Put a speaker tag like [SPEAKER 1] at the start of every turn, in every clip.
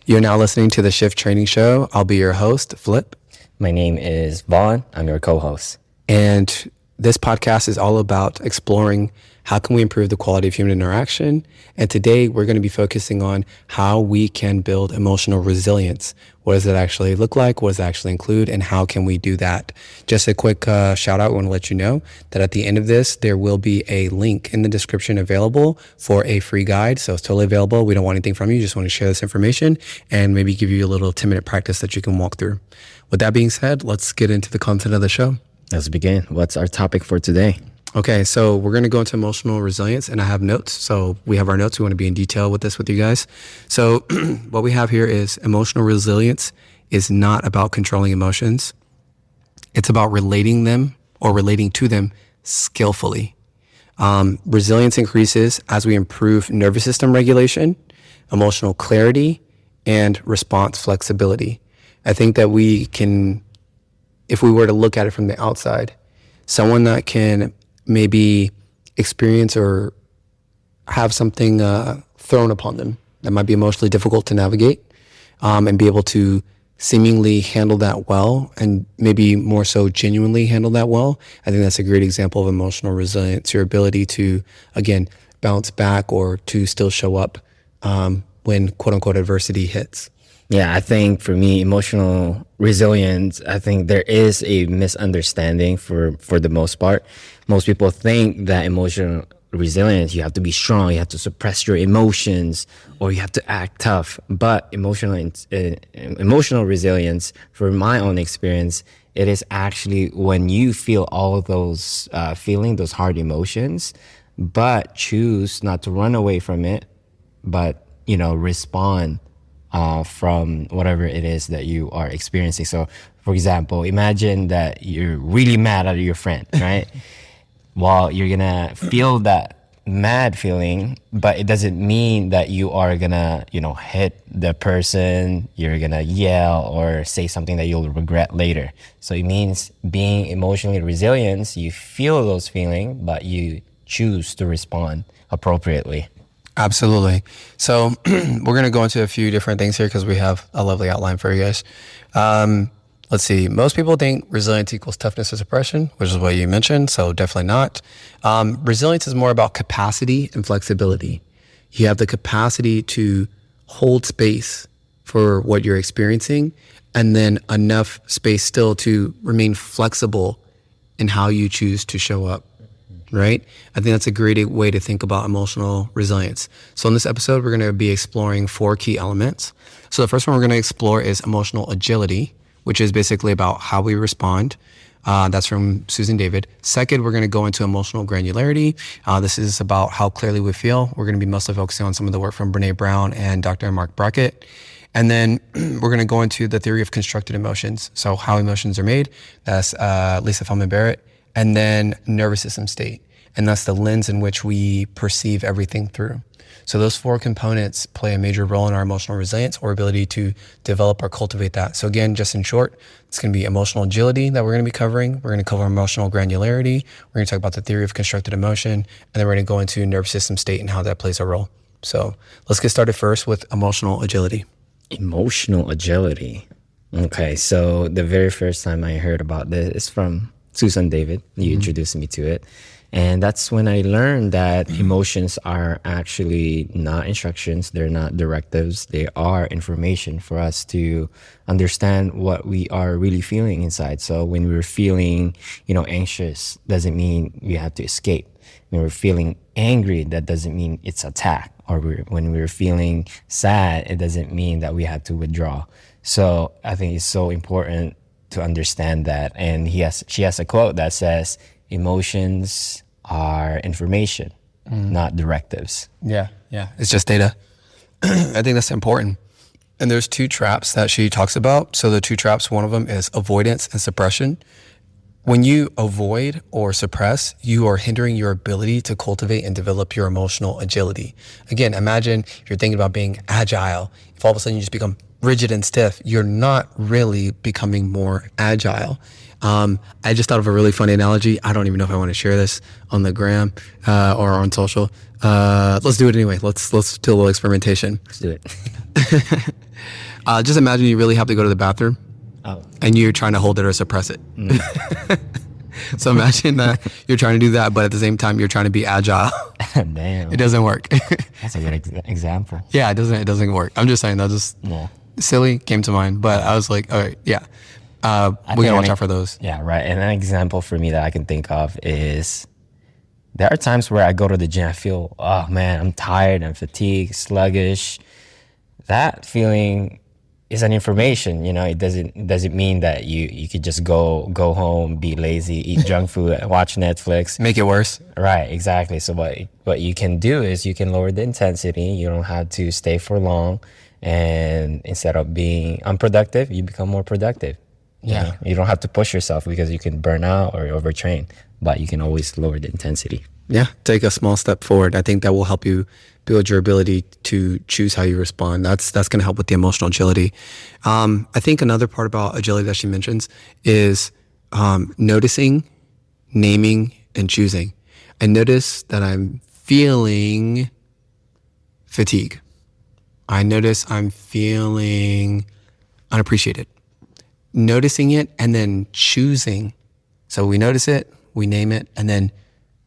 [SPEAKER 1] You're now listening to the Shift Training Show. I'll be your host, Flip.
[SPEAKER 2] My name is Vaughn. I'm your co-host.
[SPEAKER 1] And this podcast is all about exploring how can we improve the quality of human interaction. And today we're going to be focusing on how we can build emotional resilience. What does it actually look like? What does it actually include? And how can we do that? Just a quick shout out. I want to let you know that at the end of this, there will be a link in the description available for a free guide. So it's totally available. We don't want anything from you. Just want to share this information and maybe give you a little 10-minute practice that you can walk through. With that being said, let's get into the content of the show.
[SPEAKER 2] Let's begin. What's our topic for today?
[SPEAKER 1] Okay, so we're going to go into emotional resilience, and I have notes. So we have our notes. We want to be in detail with this with you guys. So what we have here is emotional resilience is not about controlling emotions. It's about relating them or relating to them skillfully. Resilience increases as we improve nervous system regulation, emotional clarity, and response flexibility. I think that we can, if we were to look at it from the outside, someone that can maybe experience or have something thrown upon them that might be emotionally difficult to navigate, and be able to seemingly handle that well, and maybe more so genuinely handle that well. I think that's a great example of emotional resilience, your ability to, again, bounce back or to still show up when quote unquote adversity hits.
[SPEAKER 2] Yeah, I think for me, emotional resilience, I think there is a misunderstanding for the most part. Most people think that emotional resilience, you have to be strong, you have to suppress your emotions, or you have to act tough. But emotional resilience, from my own experience, it is actually when you feel all of those those hard emotions, but choose not to run away from it, but respond from whatever it is that you are experiencing. So, for example, imagine that you're really mad at your friend, right? Well, you're gonna feel that mad feeling, but it doesn't mean that you are gonna, hit the person, you're gonna yell or say something that you'll regret later. So it means being emotionally resilient, you feel those feelings, but you choose to respond appropriately.
[SPEAKER 1] Absolutely. So we're going to go into a few different things here because we have a lovely outline for you guys. Let's see. Most people think resilience equals toughness or suppression, which is what you mentioned. So definitely not. Resilience is more about capacity and flexibility. You have the capacity to hold space for what you're experiencing, and then enough space still to remain flexible in how you choose to show up. Right? I think that's a great way to think about emotional resilience. So in this episode, we're going to be exploring 4 key elements. So the first one we're going to explore is emotional agility, which is basically about how we respond. That's from Susan David. Second, we're going to go into emotional granularity. This is about how clearly we feel. We're going to be mostly focusing on some of the work from Brene Brown and Dr. Mark Brackett. And then we're going to go into the theory of constructed emotions. So how emotions are made. That's Lisa Feldman Barrett. And then nervous system state. And that's the lens in which we perceive everything through. So those 4 components play a major role in our emotional resilience or ability to develop or cultivate that. So again, just in short, it's going to be emotional agility that we're going to be covering. We're going to cover emotional granularity. We're going to talk about the theory of constructed emotion. And then we're going to go into nervous system state and how that plays a role. So let's get started first with emotional agility.
[SPEAKER 2] Emotional agility. Okay, so the very first time I heard about this is from Susan David. You introduced me to it. And that's when I learned that emotions are actually not instructions. They're not directives. They are information for us to understand what we are really feeling inside. So when we're feeling, anxious, doesn't mean we have to escape. When we're feeling angry, that doesn't mean it's attack. Or when we're feeling sad, it doesn't mean that we have to withdraw. So I think it's so important to understand that. And she has a quote that says, emotions are information, not directives.
[SPEAKER 1] Yeah. It's just data. I think that's important. And there's 2 traps that she talks about. So the 2 traps, one of them is avoidance and suppression. When you avoid or suppress, you are hindering your ability to cultivate and develop your emotional agility. Again, imagine you're thinking about being agile. If all of a sudden you just become rigid and stiff, you're not really becoming more agile. I just thought of a really funny analogy. I don't even know if I want to share this on the gram or on social. Let's do it anyway. Let's do a little experimentation.
[SPEAKER 2] Let's do it.
[SPEAKER 1] Just imagine you really have to go to the bathroom, and you're trying to hold it or suppress it. So imagine that you're trying to do that, but at the same time you're trying to be agile.
[SPEAKER 2] Damn.
[SPEAKER 1] It doesn't work.
[SPEAKER 2] That's a good example.
[SPEAKER 1] Yeah, it doesn't work. I'm just saying that just silly came to mind, but I was like, all right, yeah. We gotta watch out for those.
[SPEAKER 2] Yeah, right. And an example for me that I can think of is there are times where I go to the gym, I feel, oh man, I'm tired, I'm fatigued, sluggish. That feeling is an information, it doesn't mean that you could just go home, be lazy, eat junk food, watch Netflix.
[SPEAKER 1] Make it worse.
[SPEAKER 2] Right, exactly. So what you can do is you can lower the intensity. You don't have to stay for long. And instead of being unproductive, you become more productive.
[SPEAKER 1] Yeah.
[SPEAKER 2] You don't have to push yourself because you can burn out or overtrain, but you can always lower the intensity.
[SPEAKER 1] Yeah, take a small step forward. I think that will help you build your ability to choose how you respond. That's going to help with the emotional agility. I think another part about agility that she mentions is noticing, naming, and choosing. I notice that I'm feeling fatigue. I notice I'm feeling unappreciated. Noticing it and then choosing. So we notice it, we name it, and then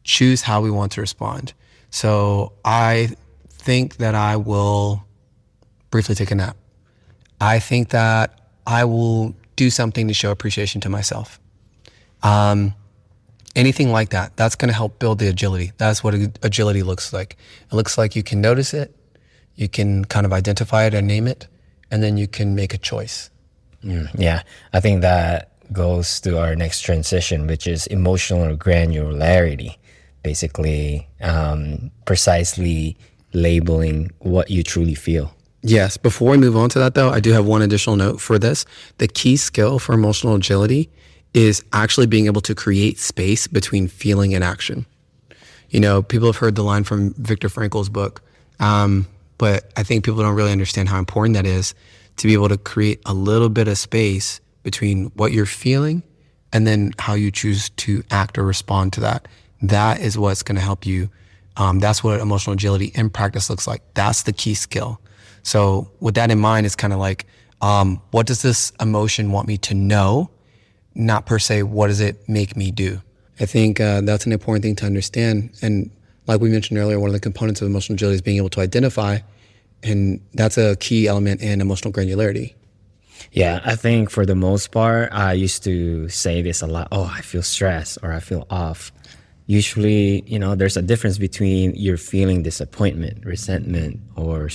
[SPEAKER 1] choose how we want to respond. So I think that I will briefly take a nap. I think that I will do something to show appreciation to myself. Anything like that, that's going to help build the agility. That's what agility looks like. It looks like you can notice it, you can kind of identify it and name it, and then you can make a choice.
[SPEAKER 2] Yeah, I think that goes to our next transition, which is emotional granularity. Basically, precisely labeling what you truly feel.
[SPEAKER 1] Yes. Before we move on to that, though, I do have one additional note for this. The key skill for emotional agility is actually being able to create space between feeling and action. People have heard the line from Viktor Frankl's book, but I think people don't really understand how important that is to be able to create a little bit of space between what you're feeling and then how you choose to act or respond to that. That is what's going to help you. That's what emotional agility in practice looks like. That's the key skill. So with that in mind, it's kind of like, what does this emotion want me to know? Not per se, what does it make me do? I think that's an important thing to understand. And like we mentioned earlier, one of the components of emotional agility is being able to identify. And that's a key element in emotional granularity.
[SPEAKER 2] Yeah, I think for the most part, I used to say this a lot. Oh, I feel stressed or I feel off. Usually, there's a difference between you're feeling disappointment, resentment, or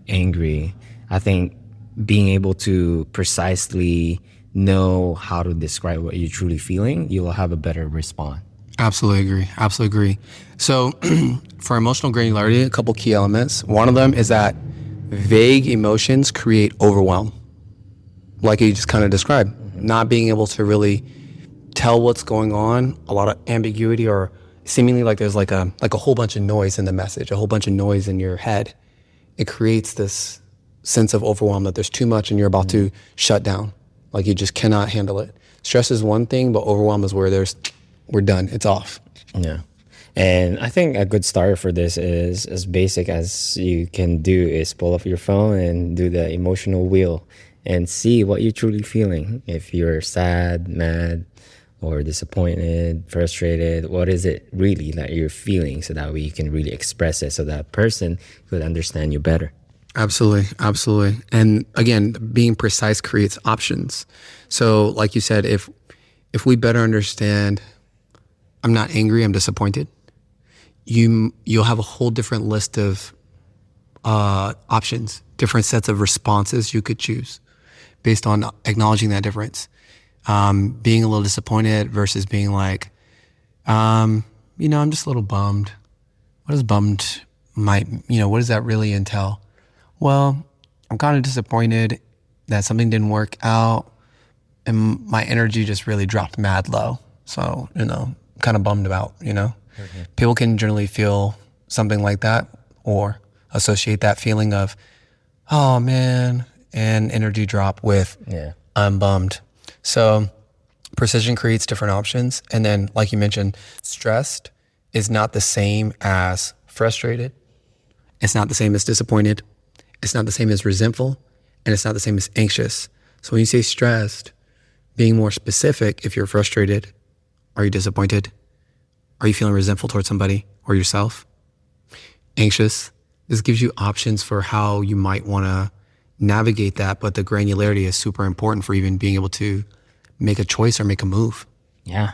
[SPEAKER 2] angry. I think being able to precisely know how to describe what you're truly feeling, you will have a better response.
[SPEAKER 1] Absolutely agree. So for emotional granularity, a couple key elements. One of them is that vague emotions create overwhelm. Like you just kind of described, not being able to really tell what's going on, a lot of ambiguity, or seemingly like there's like a whole bunch of noise in the message, a whole bunch of noise in your head. It creates this sense of overwhelm that there's too much and you're about to shut down. Like you just cannot handle it. Stress is one thing, but overwhelm is where we're done. It's off.
[SPEAKER 2] Yeah. And I think a good start for this is as basic as you can do is pull up your phone and do the emotional wheel and see what you're truly feeling. If you're sad, mad, or disappointed, frustrated, what is it really that you're feeling, so that way you can really express it so that person could understand you better.
[SPEAKER 1] Absolutely. And again, being precise creates options. So like you said, if we better understand, I'm not angry, I'm disappointed, you'll have a whole different list of options, different sets of responses you could choose based on acknowledging that difference. Being a little disappointed versus being like, I'm just a little bummed. What does bummed what does that really entail? Well, I'm kind of disappointed that something didn't work out and my energy just really dropped mad low. So, kind of bummed about, Mm-hmm. People can generally feel something like that or associate that feeling of oh man, and energy drop with
[SPEAKER 2] Yeah.
[SPEAKER 1] I'm bummed. So precision creates different options. And then, like you mentioned, stressed is not the same as frustrated. It's not the same as disappointed. It's not the same as resentful. And it's not the same as anxious. So when you say stressed, being more specific, if you're frustrated, are you disappointed? Are you feeling resentful towards somebody or yourself? Anxious. This gives you options for how you might want to navigate that, but the granularity is super important for even being able to make a choice or make a move.
[SPEAKER 2] Yeah.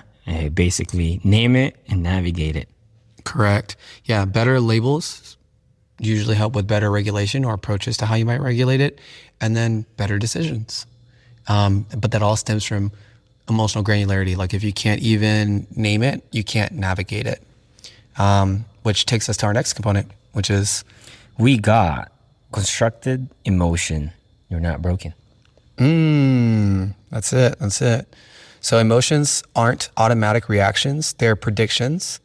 [SPEAKER 2] Basically, name it and navigate it.
[SPEAKER 1] Correct. Yeah, better labels usually help with better regulation or approaches to how you might regulate it, and then better decisions. But that all stems from emotional granularity. Like if you can't even name it, you can't navigate it. Which takes us to our next component, which is
[SPEAKER 2] We got constructed emotion. You're not broken.
[SPEAKER 1] that's it. That's it. So emotions aren't automatic reactions; they're predictions,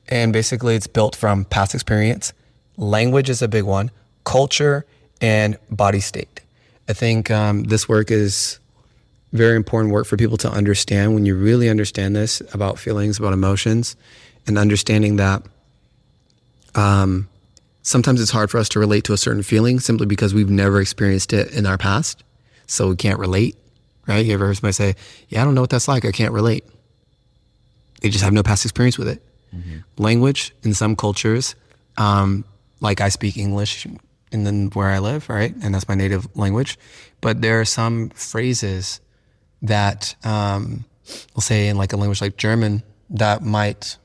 [SPEAKER 1] and basically it's built from past experience. Language is a big one, culture, and body state. I think this work is very important work for people to understand. When you really understand this about feelings, about emotions, and understanding that sometimes it's hard for us to relate to a certain feeling simply because we've never experienced it in our past. So we can't relate, right? You ever heard somebody say, yeah, I don't know what that's like. I can't relate. They just have no past experience with it. Language in some cultures, like I speak English in where I live, right? And that's my native language. But there are some phrases that, we'll say in like a language like German, that might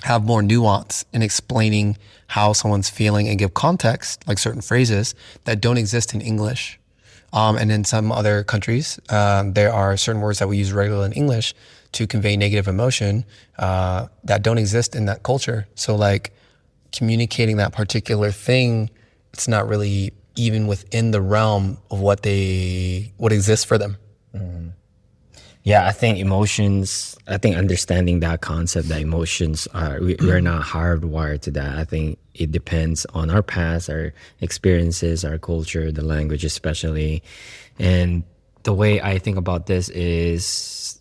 [SPEAKER 1] have more nuance in explaining how someone's feeling and give context, like certain phrases that don't exist in English. And in some other countries, there are certain words that we use regularly in English to convey negative emotion that don't exist in that culture. So like communicating that particular thing, it's not really even within the realm of what exists for them.
[SPEAKER 2] Yeah, I think understanding that concept, that emotions we're not hardwired to that. I think it depends on our past, our experiences, our culture, the language especially. And the way I think about this is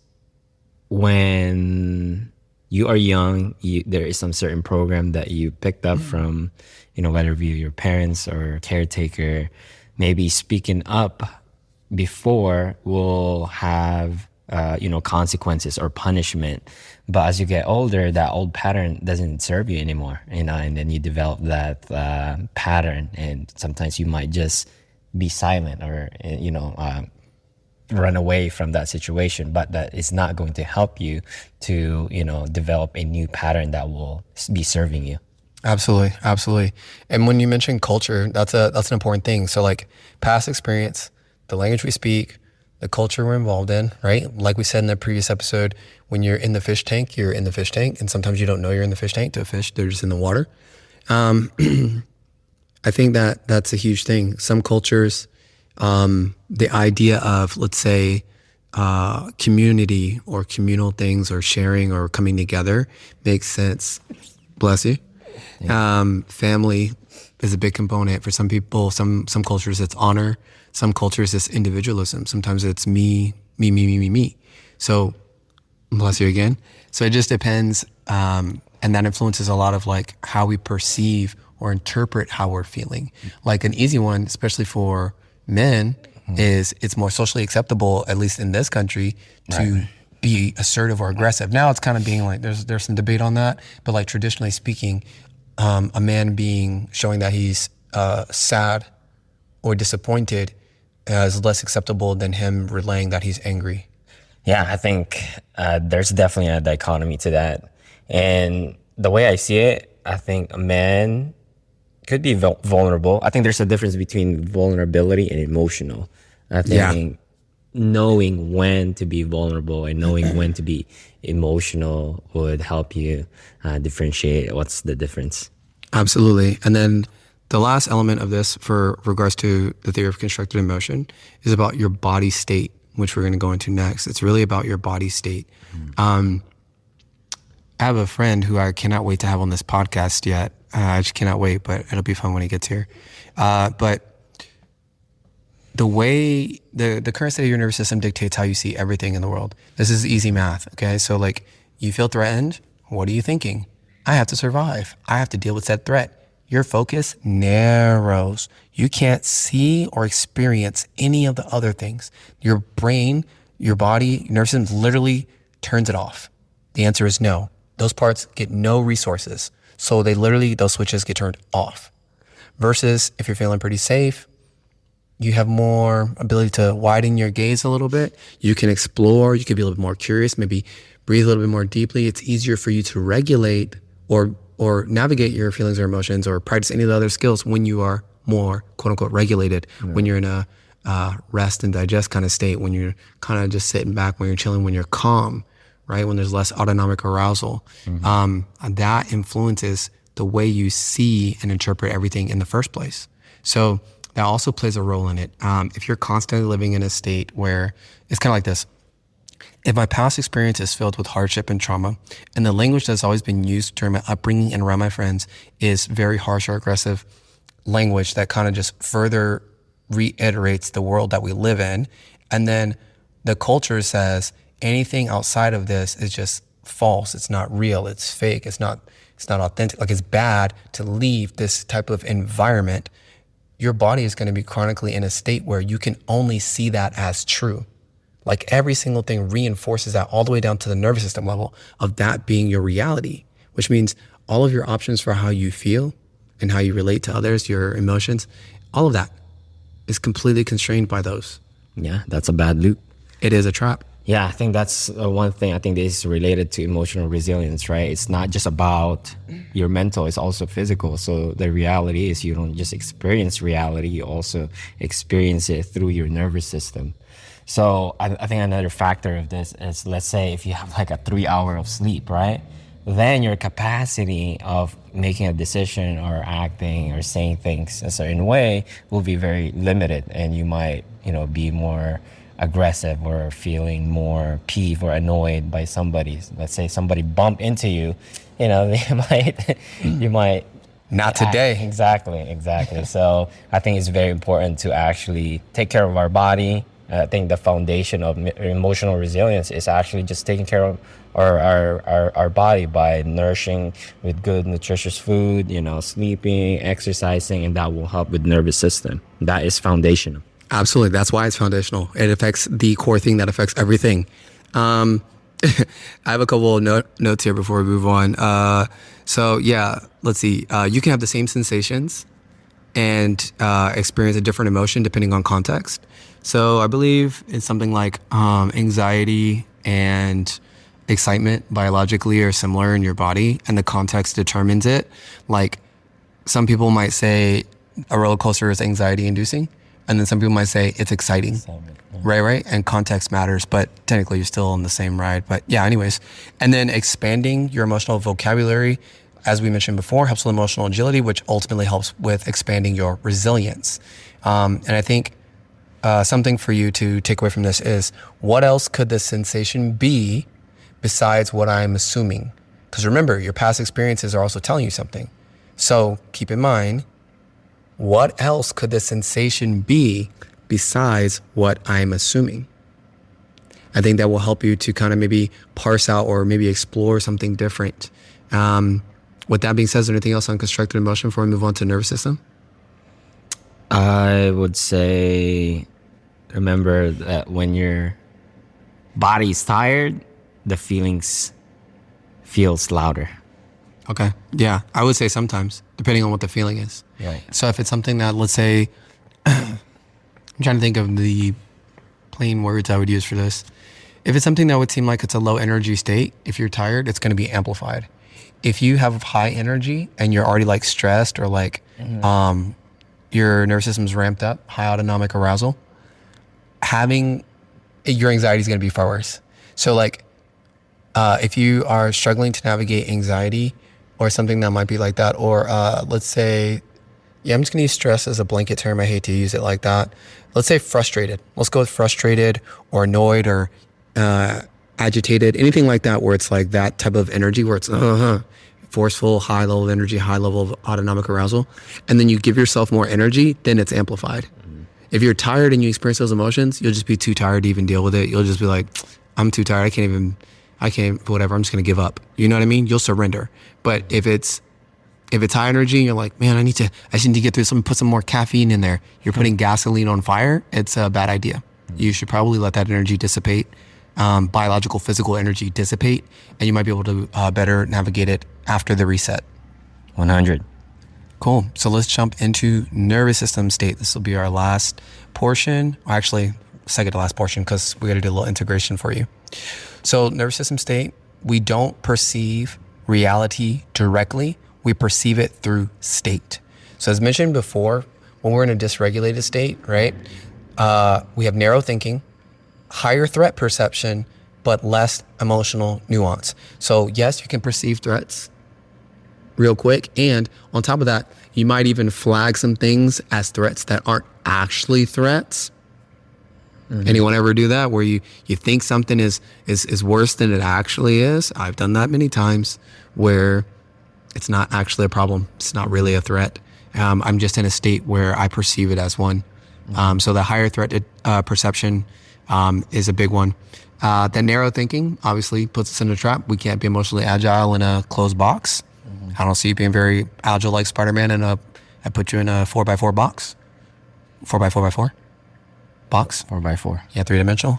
[SPEAKER 2] when you are young, there is some certain program that you picked up from, whether it be your parents or caretaker, maybe speaking up before will have consequences or punishment. But as you get older, that old pattern doesn't serve you anymore, and then you develop that pattern, and sometimes you might just be silent or run away from that situation, but that is not going to help you to develop a new pattern that will be serving you.
[SPEAKER 1] Absolutely, absolutely. And when you mention culture, that's an important thing. So like past experience, the language we speak, the culture we're involved in, right? Like we said in the previous episode, when you're in the fish tank, you're in the fish tank, and sometimes you don't know you're in the fish tank to a fish; they're just in the water. I think that's a huge thing. Some cultures, the idea of, let's say, community or communal things or sharing or coming together makes sense. Bless you. Family is a big component for some people. Some cultures it's honor. Some cultures it's individualism. Sometimes it's me. So bless you again. So it just depends, and that influences a lot of like how we perceive or interpret how we're feeling. Like an easy one, especially for men, is it's more socially acceptable, at least in this country, to be assertive or aggressive. Now it's kind of being like there's some debate on that, but like traditionally speaking, a man showing that he's sad or disappointed is less acceptable than him relaying that he's angry.
[SPEAKER 2] Yeah, I think there's definitely a dichotomy to that. And the way I see it, I think a man could be vulnerable. I think there's a difference between vulnerability and emotional. I think knowing when to be vulnerable and knowing when to be emotional would help you differentiate what's the difference.
[SPEAKER 1] Absolutely. And then the last element of this for regards to the theory of constructed emotion is about your body state, which we're going to go into next. It's really about your body state. I have a friend who I cannot wait to have on this podcast yet. I just cannot wait, but it'll be fun when he gets here. But the way the current state of your nervous system dictates how you see everything in the world. This is easy math, okay? So like you feel threatened, what are you thinking? I have to survive. I have to deal with that threat. Your focus narrows. You can't see or experience any of the other things. Your brain, your body, your nervous system literally turns it off. The answer is no. Those parts get no resources. So those switches get turned off. Versus if you're feeling pretty safe, you have more ability to widen your gaze a little bit. You can explore, you can be a little bit more curious, maybe breathe a little bit more deeply. It's easier for you to regulate or navigate your feelings or emotions or practice any of the other skills when you are more quote unquote regulated, when you're in a rest and digest kind of state, when you're kind of just sitting back, when you're chilling, when you're calm, right? When there's less autonomic arousal. That influences the way you see and interpret everything in the first place. So that also plays a role in it. If you're constantly living in a state where it's kind of like this, if my past experience is filled with hardship and trauma, and the language that's always been used during my upbringing and around my friends is very harsh or aggressive language that kind of just further reiterates the world that we live in, and then the culture says anything outside of this is just false, it's not real, it's fake, it's not authentic, like it's bad to leave this type of environment, your body is going to be chronically in a state where you can only see that as true. Like every single thing reinforces that all the way down to the nervous system level of that being your reality, which means all of your options for how you feel and how you relate to others, your emotions, all of that is completely constrained by those.
[SPEAKER 2] Yeah, that's a bad loop.
[SPEAKER 1] It is a trap.
[SPEAKER 2] Yeah, I think that's one thing. I think this is related to emotional resilience, right? It's not just about your mental, it's also physical. So the reality is you don't just experience reality, you also experience it through your nervous system. So I think another factor of this is, let's say if you have like a 3 hour of sleep, right? Then your capacity of making a decision or acting or saying things a certain way will be very limited, and you might, be more aggressive or feeling more peeved or annoyed by somebody. Let's say somebody bump into you, you might
[SPEAKER 1] not today.
[SPEAKER 2] Exactly. So I think it's very important to actually take care of our body. I think the foundation of emotional resilience is actually just taking care of our body by nourishing with good, nutritious food, sleeping, exercising, and that will help with nervous system. That is foundational.
[SPEAKER 1] Absolutely. That's why it's foundational. It affects the core thing that affects everything. I have a couple of notes here before we move on. Let's see. You can have the same sensations and experience a different emotion depending on context. So I believe it's something like anxiety and excitement biologically are similar in your body, and the context determines it. Like some people might say a roller coaster is anxiety inducing, and then some people might say it's exciting. Right. And context matters, but technically you're still on the same ride. But yeah, anyways. And then expanding your emotional vocabulary, as we mentioned before, helps with emotional agility, which ultimately helps with expanding your resilience. And I think something for you to take away from this is, what else could the sensation be besides what I'm assuming? Because remember, your past experiences are also telling you something. So keep in mind, what else could the sensation be besides what I'm assuming? I think that will help you to kind of maybe parse out or maybe explore something different. With that being said, is there anything else on constructed emotion before we move on to nervous system?
[SPEAKER 2] I would say, remember that when your body is tired, the feels louder.
[SPEAKER 1] Okay. Yeah. I would say sometimes, depending on what the feeling is.
[SPEAKER 2] Right.
[SPEAKER 1] So if it's something that, let's say, I'm trying to think of the plain words I would use for this. If it's something that would seem like it's a low energy state, if you're tired, it's going to be amplified. If you have high energy and you're already like stressed or like your nervous system's ramped up, high autonomic arousal, having your anxiety is going to be far worse. So like if you are struggling to navigate anxiety or something that might be like that, or let's say, I'm just going to use stress as a blanket term. I hate to use it like that. Let's say frustrated. Let's go with frustrated or annoyed or agitated, anything like that, where it's like that type of energy where it's forceful, high level of energy, high level of autonomic arousal. And then you give yourself more energy, then it's amplified. If you're tired and you experience those emotions, you'll just be too tired to even deal with it. You'll just be like, I'm too tired. Whatever. I'm just going to give up. You know what I mean? You'll surrender. But if it's high energy and you're like, man, I just need to get through this. Let me put some more caffeine in there. You're putting gasoline on fire. It's a bad idea. You should probably let that energy dissipate, biological, physical energy dissipate, and you might be able to better navigate it after the reset.
[SPEAKER 2] 100.
[SPEAKER 1] Cool. So let's jump into nervous system state. This will be our last portion. Well, actually, second to last portion, because we got to do a little integration for you. So nervous system state, we don't perceive reality directly. We perceive it through state. So as mentioned before, when we're in a dysregulated state, right, we have narrow thinking, higher threat perception, but less emotional nuance. So yes, you can perceive threats real quick. And on top of that, you might even flag some things as threats that aren't actually threats. Mm-hmm. Anyone ever do that where you think something is worse than it actually is? I've done that many times where it's not actually a problem. It's not really a threat. I'm just in a state where I perceive it as one. So the higher threat perception is a big one. The narrow thinking obviously puts us in a trap. We can't be emotionally agile in a closed box. I don't see you being very agile like Spider-Man I put you in a 4x4 box. 4x4x4 box.
[SPEAKER 2] 4x4.
[SPEAKER 1] Yeah, 3-dimensional.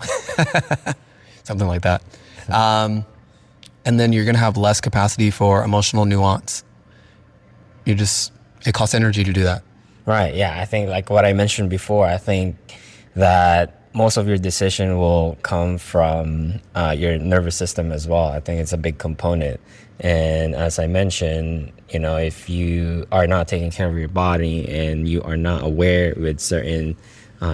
[SPEAKER 1] Something like that. And then you're going to have less capacity for emotional nuance. It costs energy to do that.
[SPEAKER 2] Right. Yeah. I think like what I mentioned before, I think that most of your decision will come from your nervous system as well. I think it's a big component. And as I mentioned, if you are not taking care of your body and you are not aware with certain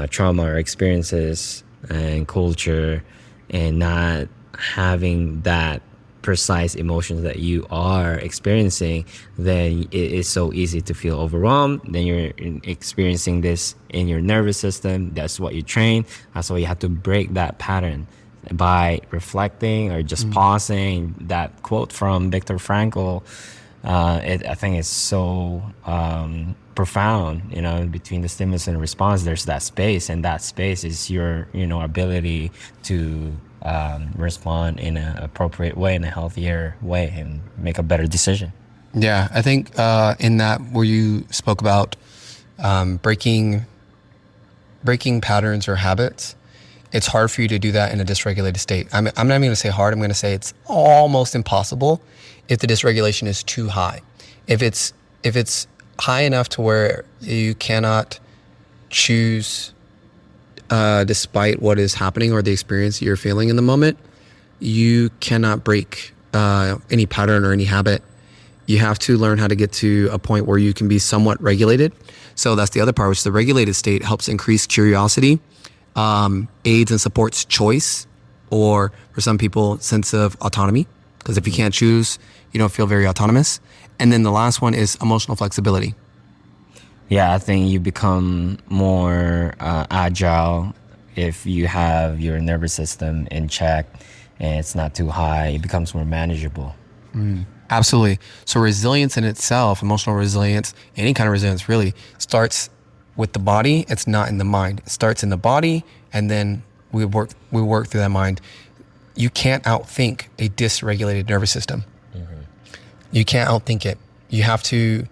[SPEAKER 2] trauma or experiences and culture and not having that precise emotions that you are experiencing, then it is so easy to feel overwhelmed. Then you're experiencing this in your nervous system. That's what you train. That's why you have to break that pattern by reflecting or just pausing. That quote from Viktor Frankl, I think it's so profound. Between the stimulus and the response, there's that space, and that space is your ability to respond in an appropriate way, in a healthier way, and make a better decision.
[SPEAKER 1] Yeah, I think in that where you spoke about breaking patterns or habits, it's hard for you to do that in a dysregulated state. I'm not even going to say hard. I'm going to say it's almost impossible if the dysregulation is too high. If it's high enough to where you cannot choose despite what is happening or the experience you're feeling in the moment, you cannot break any pattern or any habit. You have to learn how to get to a point where you can be somewhat regulated. So that's the other part, which the regulated state helps increase curiosity, aids and supports choice, or for some people, sense of autonomy. Because if you can't choose, you don't feel very autonomous. And then the last one is emotional flexibility.
[SPEAKER 2] Yeah, I think you become more agile if you have your nervous system in check and it's not too high. It becomes more manageable.
[SPEAKER 1] Absolutely. So resilience in itself, emotional resilience, any kind of resilience really, starts with the body. It's not in the mind. It starts in the body, and then we work through that mind. You can't outthink a dysregulated nervous system. You can't outthink it. You have to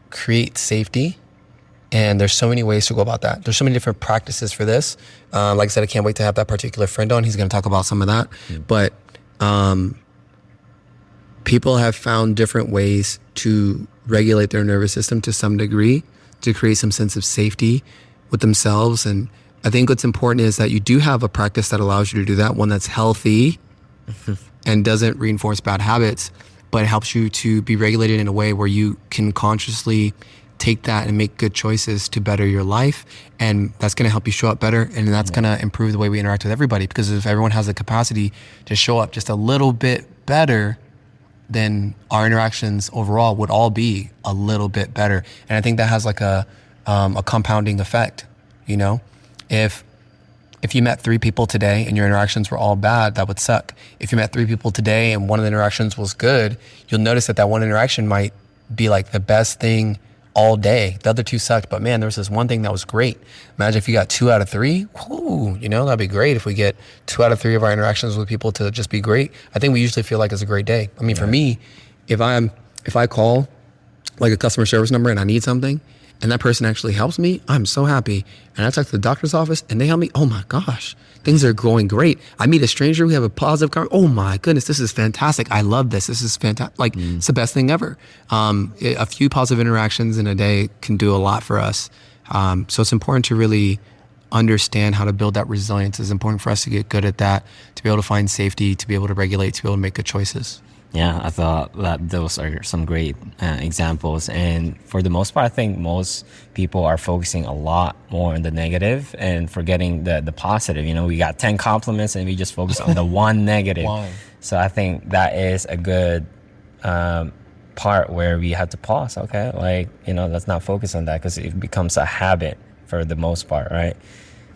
[SPEAKER 1] create safety, and there's so many ways to go about that. There's so many different practices for this. Like I said, I can't wait to have that particular friend on. He's going to talk about some of that. But people have found different ways to regulate their nervous system to some degree to create some sense of safety with themselves. And I think what's important is that you do have a practice that allows you to do that, one that's healthy and doesn't reinforce bad habits, but it helps you to be regulated in a way where you can consciously take that and make good choices to better your life. And that's going to help you show up better. And that's going to improve the way we interact with everybody. Because if everyone has the capacity to show up just a little bit better, then our interactions overall would all be a little bit better. And I think that has like a compounding effect. If you met 3 people today and your interactions were all bad, that would suck. If you met 3 people today and one of the interactions was good, you'll notice that one interaction might be like the best thing all day. The other two sucked, but man, there was this one thing that was great. Imagine if you got 2 out of 3. Whoo, that'd be great if we get 2 out of 3 of our interactions with people to just be great. I think we usually feel like it's a great day. I mean, for me, if I call like a customer service number and I need something and that person actually helps me, I'm so happy. And I talk to the doctor's office and they help me. Oh my gosh, things are going great. I meet a stranger, we have a positive conversation. Oh my goodness, this is fantastic. I love this. This is fantastic. Like it's the best thing ever. A few positive interactions in a day can do a lot for us. So it's important to really understand how to build that resilience. It's important for us to get good at that, to be able to find safety, to be able to regulate, to be able to make good choices.
[SPEAKER 2] Yeah, I thought that those are some great examples. And for the most part, I think most people are focusing a lot more on the negative and forgetting the positive. We got 10 compliments and we just focus on the one negative.
[SPEAKER 1] Why?
[SPEAKER 2] So I think that is a good part where we have to pause. Okay, let's not focus on that because it becomes a habit for the most part, right?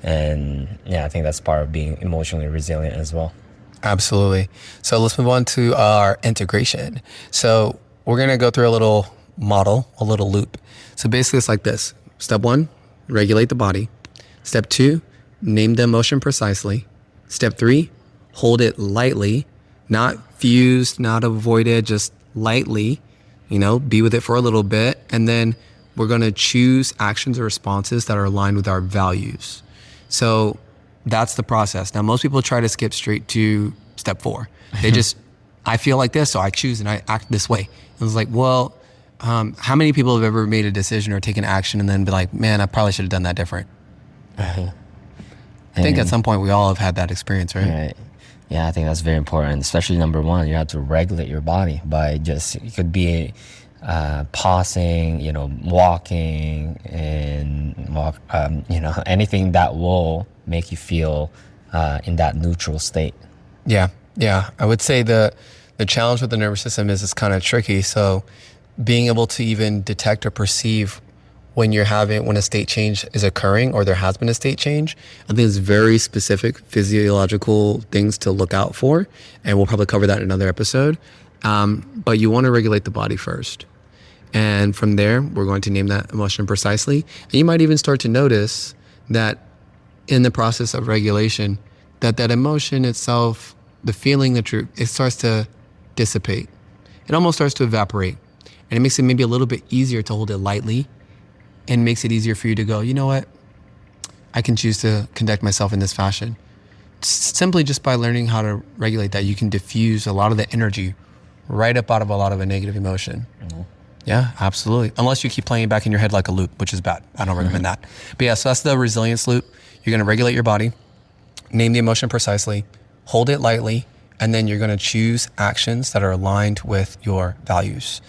[SPEAKER 2] And yeah, I think that's part of being emotionally resilient as well.
[SPEAKER 1] Absolutely. So let's move on to our integration. So we're going to go through a little model, a little loop. So basically it's like this. Step 1, regulate the body. Step 2, name the emotion precisely. Step 3, hold it lightly, not fused, not avoided, just lightly, be with it for a little bit. And then we're going to choose actions or responses that are aligned with our values. So that's the process. Now, most people try to skip straight to step 4. They just, I feel like this, so I choose and I act this way. And it's like, well, how many people have ever made a decision or taken action and then be like, man, I probably should have done that different? I think at some point we all have had that experience, right?
[SPEAKER 2] Right. Yeah, I think that's very important, especially number 1, you have to regulate your body by it could be pausing, walking and anything that will make you feel in that neutral state.
[SPEAKER 1] Yeah. I would say the challenge with the nervous system is it's kind of tricky. So being able to even detect or perceive when a state change is occurring or there has been a state change, I think it's very specific physiological things to look out for. And we'll probably cover that in another episode. But you want to regulate the body first. And from there, we're going to name that emotion precisely. And you might even start to notice that in the process of regulation, that emotion itself, the feeling it starts to dissipate. It almost starts to evaporate. And it makes it maybe a little bit easier to hold it lightly and makes it easier for you to go, you know what? I can choose to conduct myself in this fashion. Simply just by learning how to regulate that, you can diffuse a lot of the energy right up out of a lot of a negative emotion. Mm-hmm. Yeah, absolutely. Unless you keep playing it back in your head like a loop, which is bad. I don't recommend that. But yeah, so that's the resilience loop. You're going to regulate your body, name the emotion precisely, hold it lightly, and then you're going to choose actions that are aligned with your values.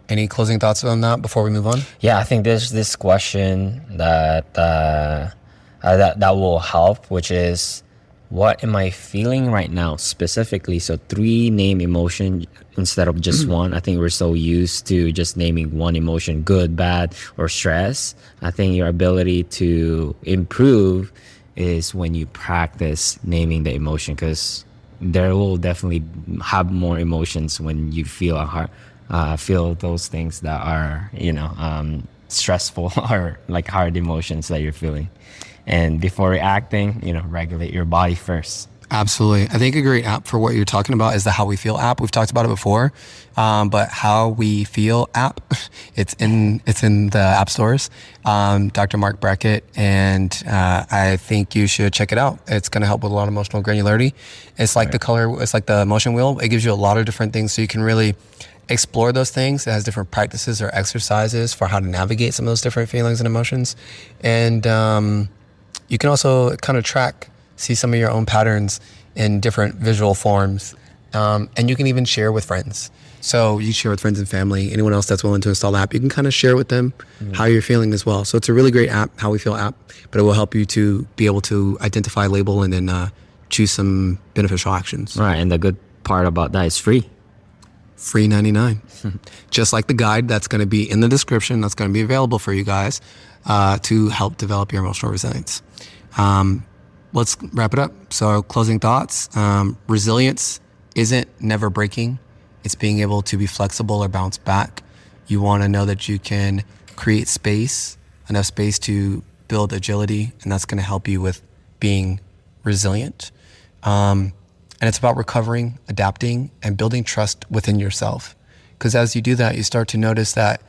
[SPEAKER 1] Any closing thoughts on that before we move on?
[SPEAKER 2] Yeah, I think there's this question that will help, which is, what am I feeling right now specifically? So 3 name emotion instead of just one. I think we're so used to just naming one emotion, good, bad, or stress. I think your ability to improve is when you practice naming the emotion, because there will definitely have more emotions when you feel feel those things that are stressful or like hard emotions that you're feeling. And before reacting, regulate your body first.
[SPEAKER 1] Absolutely. I think a great app for what you're talking about is the How We Feel app. We've talked about it before, but How We Feel app, it's in the app stores. Dr. Mark Brackett, and I think you should check it out. It's going to help with a lot of emotional granularity. It's like it's like the motion wheel. It gives you a lot of different things, so you can really explore those things. It has different practices or exercises for how to navigate some of those different feelings and emotions. And you can also kind of see some of your own patterns in different visual forms. And you can even share with friends. So you share with friends and family, anyone else that's willing to install the app, you can kind of share with them how you're feeling as well. So it's a really great app, How We Feel app, but it will help you to be able to identify, label, and then choose some beneficial actions.
[SPEAKER 2] Right, and the good part about that is free.
[SPEAKER 1] Free 99. Just like the guide that's going to be in the description, that's going to be available for you guys to help develop your emotional resilience. Let's wrap it up. So closing thoughts, resilience isn't never breaking. It's being able to be flexible or bounce back. You want to know that you can create space, enough space to build agility, and that's going to help you with being resilient. And it's about recovering, adapting, and building trust within yourself. Because as you do that, you start to notice that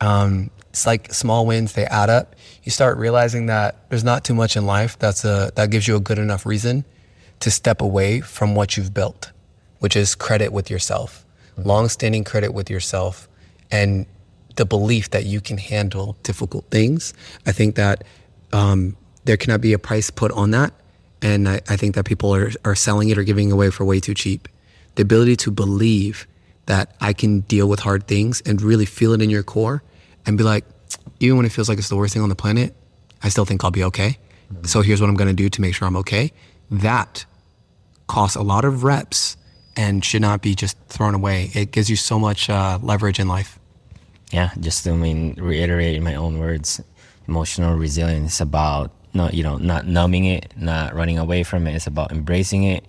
[SPEAKER 1] it's like small wins, they add up. You start realizing that there's not too much in life that gives you a good enough reason to step away from what you've built, which is credit with yourself, long-standing credit with yourself, and the belief that you can handle difficult things. I think that there cannot be a price put on that. And I think that people are selling it or giving away for way too cheap. The ability to believe that I can deal with hard things and really feel it in your core and be like, even when it feels like it's the worst thing on the planet, I still think I'll be okay. So here's what I'm going to do to make sure I'm okay. That costs a lot of reps and should not be just thrown away. It gives you so much leverage in life.
[SPEAKER 2] Yeah, just to reiterate in my own words, emotional resilience is about not numbing it, not running away from it. It's about embracing it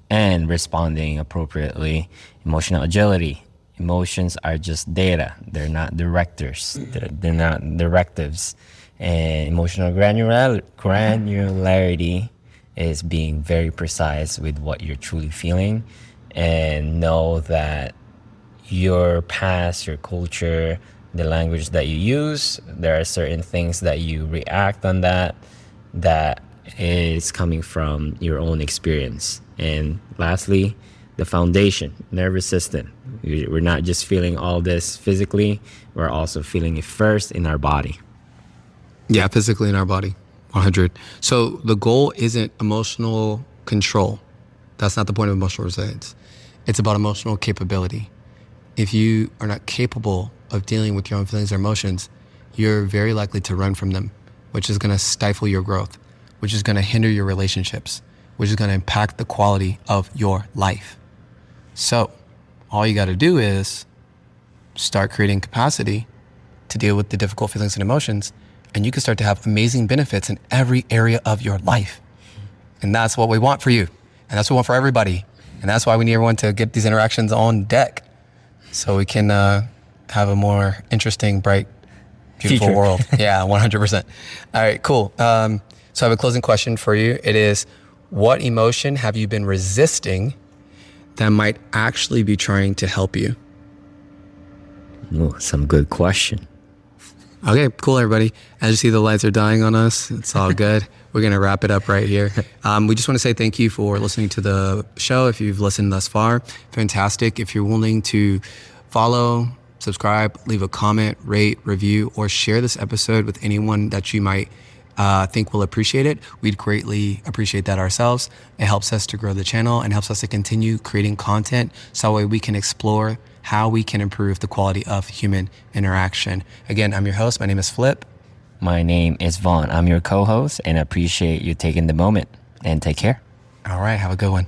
[SPEAKER 2] and responding appropriately. Emotional agility. Emotions are just data. They're not directors. They're not directives. And emotional granularity is being very precise with what you're truly feeling, and know that your past, your culture, the language that you use, there are certain things that you react on that is coming from your own experience. And lastly, the foundation, nervous system. We're not just feeling all this physically, we're also feeling it first in our body.
[SPEAKER 1] Yeah, physically in our body, 100. So the goal isn't emotional control. That's not the point of emotional resilience. It's about emotional capability. If you are not capable of dealing with your own feelings or emotions, you're very likely to run from them, which is going to stifle your growth, which is going to hinder your relationships, which is going to impact the quality of your life. So all you got to do is start creating capacity to deal with the difficult feelings and emotions, and you can start to have amazing benefits in every area of your life. And that's what we want for you. And that's what we want for everybody. And that's why we need everyone to get these interactions on deck so we can have a more interesting, bright, beautiful
[SPEAKER 2] Future.
[SPEAKER 1] world. Yeah, 100%. All right, cool. So I have a closing question for you. It is, what emotion have you been resisting that might actually be trying to help you?
[SPEAKER 2] Ooh, some good question.
[SPEAKER 1] Okay, cool, everybody. As you see, the lights are dying on us. It's all good. We're going to wrap it up right here. We just want to say thank you for listening to the show. If you've listened thus far, fantastic. If you're willing to follow, subscribe, leave a comment, rate, review, or share this episode with anyone that you might think will appreciate it, we'd greatly appreciate that ourselves. It helps us to grow the channel and helps us to continue creating content so that way we can explore how we can improve the quality of human interaction. Again, I'm your host. My name is Flip.
[SPEAKER 2] My name is Vaughn. I'm your co-host, and I appreciate you taking the moment. And take care.
[SPEAKER 1] All right, have a good one.